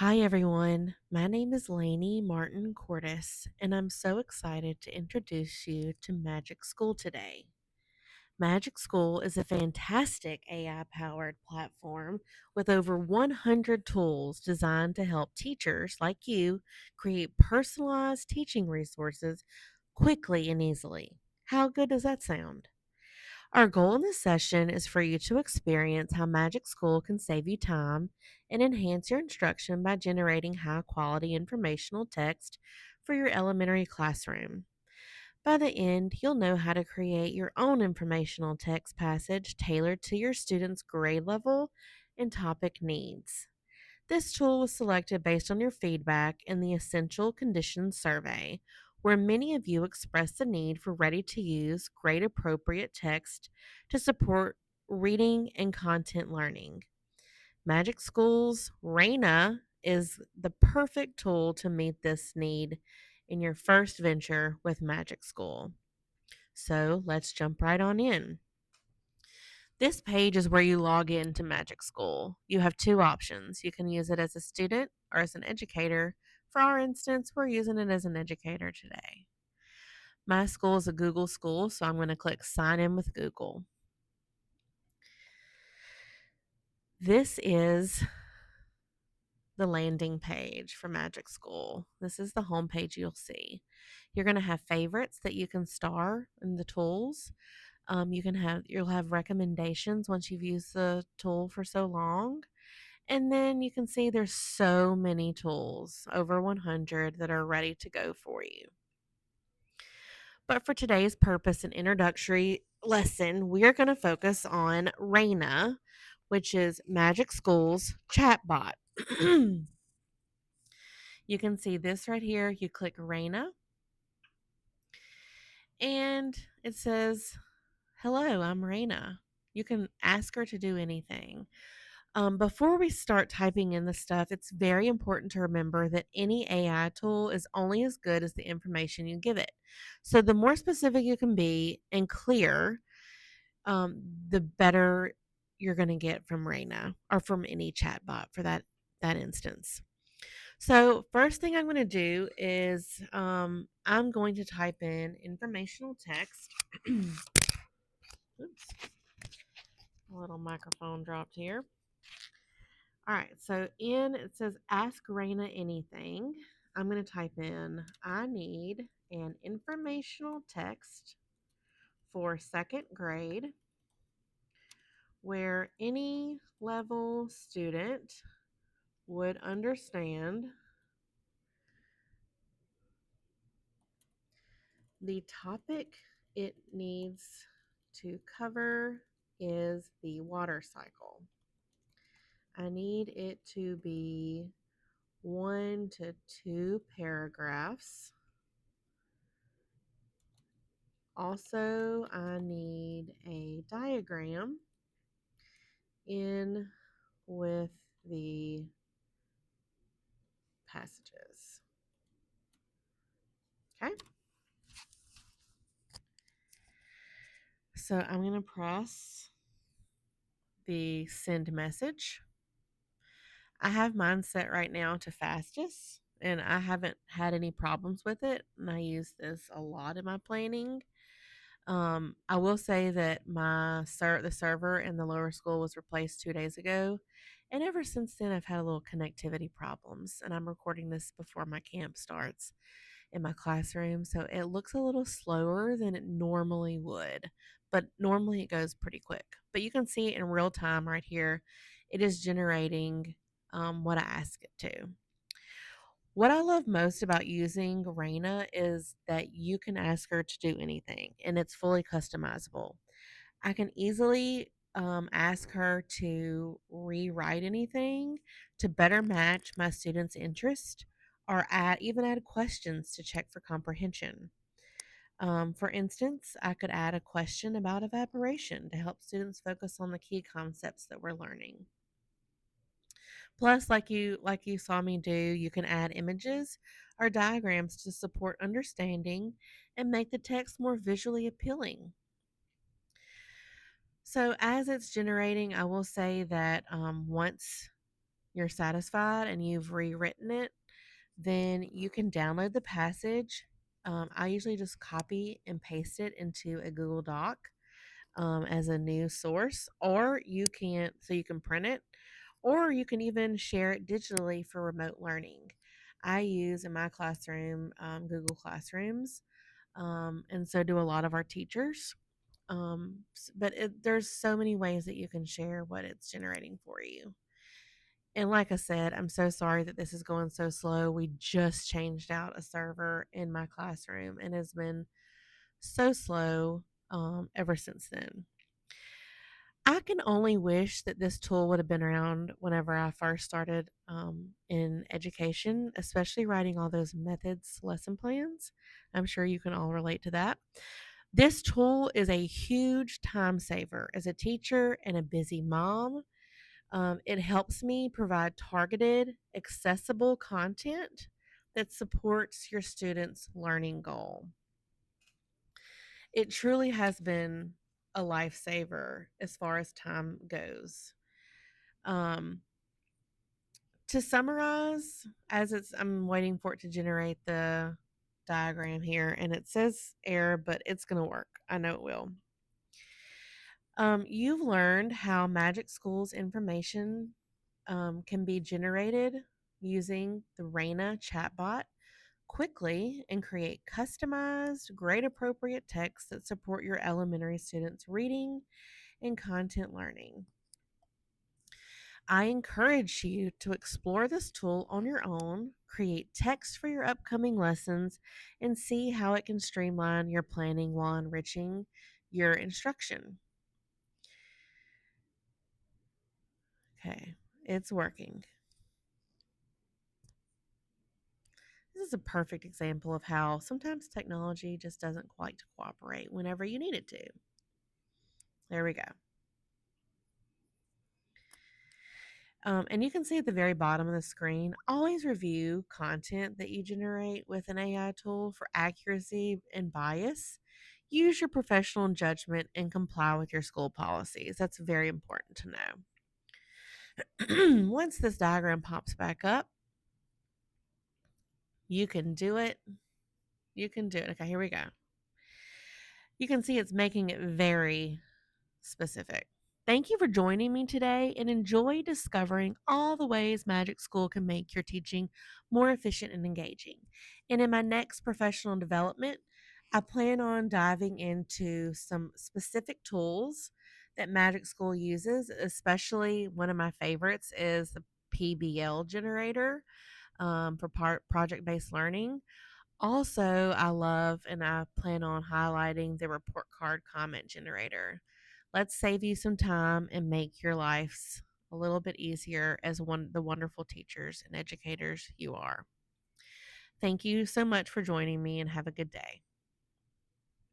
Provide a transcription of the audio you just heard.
Hi, everyone. My name is Lainey Martin Cordes, and I'm so excited to introduce you to Magic School today. Magic School is a fantastic AI powered platform with over 100 tools designed to help teachers like you create personalized teaching resources quickly and easily. How good does that sound? Our goal in this session is for you to experience how Magic School can save you time and enhance your instruction by generating high quality informational text for your elementary classroom. By the end, you'll know how to create your own informational text passage tailored to your students' grade level and topic needs. This tool was selected based on your feedback in the Essential Conditions Survey, where many of you expressed the need for ready to use, grade appropriate text to support reading and content learning. Magic School's Raina is the perfect tool to meet this need in your first venture with Magic School. So let's jump right on in. This page is where you log into Magic School. You have two options. You can use it as a student or as an educator. For our instance, we're using it as an educator today. My school is a Google school, so I'm going to click Sign in with Google. This is the landing page for Magic School. This is the home page you'll see. You're going to have favorites that you can star in the tools. You'll have recommendations once you've used the tool for so long. And then you can see there's so many tools, over 100, that are ready to go for you. But for today's purpose and introductory lesson, we are going to focus on Raina, which is Magic School's chatbot. You can see this right here. You click Raina, and it says, "Hello, I'm Raina." You can ask her to do anything. Before we start typing in the stuff, it's very important to remember that any AI tool is only as good as the information you give it. So the more specific you can be and clear, the better you're going to get from Raina or from any chatbot for that instance. So first thing I'm going to do is I'm going to type in informational text. Oops, a little microphone dropped here. All right, so it says ask Raina anything. I'm going to type in I need an informational text for second grade where any level student would understand the topic it needs to cover is the water cycle. I need it to be 1 to 2 paragraphs. Also, I need a diagram in with the passages. Okay. So I'm going to press the send message. I have mine set right now to fastest, and I haven't had any problems with it. And I use this a lot in my planning. I will say that the server in the lower school was replaced 2 days ago, and ever since then I've had a little connectivity problems. And I'm recording this before my camp starts in my classroom, so it looks a little slower than it normally would. But normally it goes pretty quick. But you can see in real time right here, it is generating what I ask it to. What I love most about using Raina is that you can ask her to do anything and it's fully customizable. I can easily ask her to rewrite anything to better match my students' interest or even add questions to check for comprehension. For instance, I could add a question about evaporation to help students focus on the key concepts that we're learning. Plus, like you saw me do, you can add images or diagrams to support understanding and make the text more visually appealing. So as it's generating, I will say that once you're satisfied and you've rewritten it, then you can download the passage. I usually just copy and paste it into a Google Doc as a new source, or you can print it, or you can even share it digitally for remote learning. I use in my classroom Google Classrooms, and so do a lot of our teachers. There's so many ways that you can share what it's generating for you. And like I said, I'm so sorry that this is going so slow. We just changed out a server in my classroom and has been so slow ever since then. I can only wish that this tool would have been around whenever I first started in education, especially writing all those methods lesson plans. I'm sure you can all relate to that. This tool is a huge time saver as a teacher and a busy mom. It helps me provide targeted, accessible content that supports your students' learning goal. It truly has been a lifesaver as far as time goes. Um, to summarize, I'm waiting for it to generate the diagram here, and it says error, but it's going to work. I know it will. You've learned how Magic School's information can be generated using the Raina chatbot quickly and create customized, grade appropriate texts that support your elementary students' reading and content learning. I encourage you to explore this tool on your own, create text for your upcoming lessons, and see how it can streamline your planning while enriching your instruction. Okay, it's working. This is a perfect example of how sometimes technology just doesn't quite cooperate whenever you need it to. There we go. And you can see at the very bottom of the screen, always review content that you generate with an AI tool for accuracy and bias. Use your professional judgment and comply with your school policies. That's very important to know. Once this diagram pops back up, you can do it. You can do it. Okay, here we go. You can see it's making it very specific. Thank you for joining me today and enjoy discovering all the ways Magic School can make your teaching more efficient and engaging. And in my next professional development, I plan on diving into some specific tools that Magic School uses, especially one of my favorites is the PBL generator for project based learning. Also, I love and I plan on highlighting the report card comment generator. Let's save you some time and make your lives a little bit easier as the wonderful teachers and educators you are. Thank you so much for joining me and have a good day.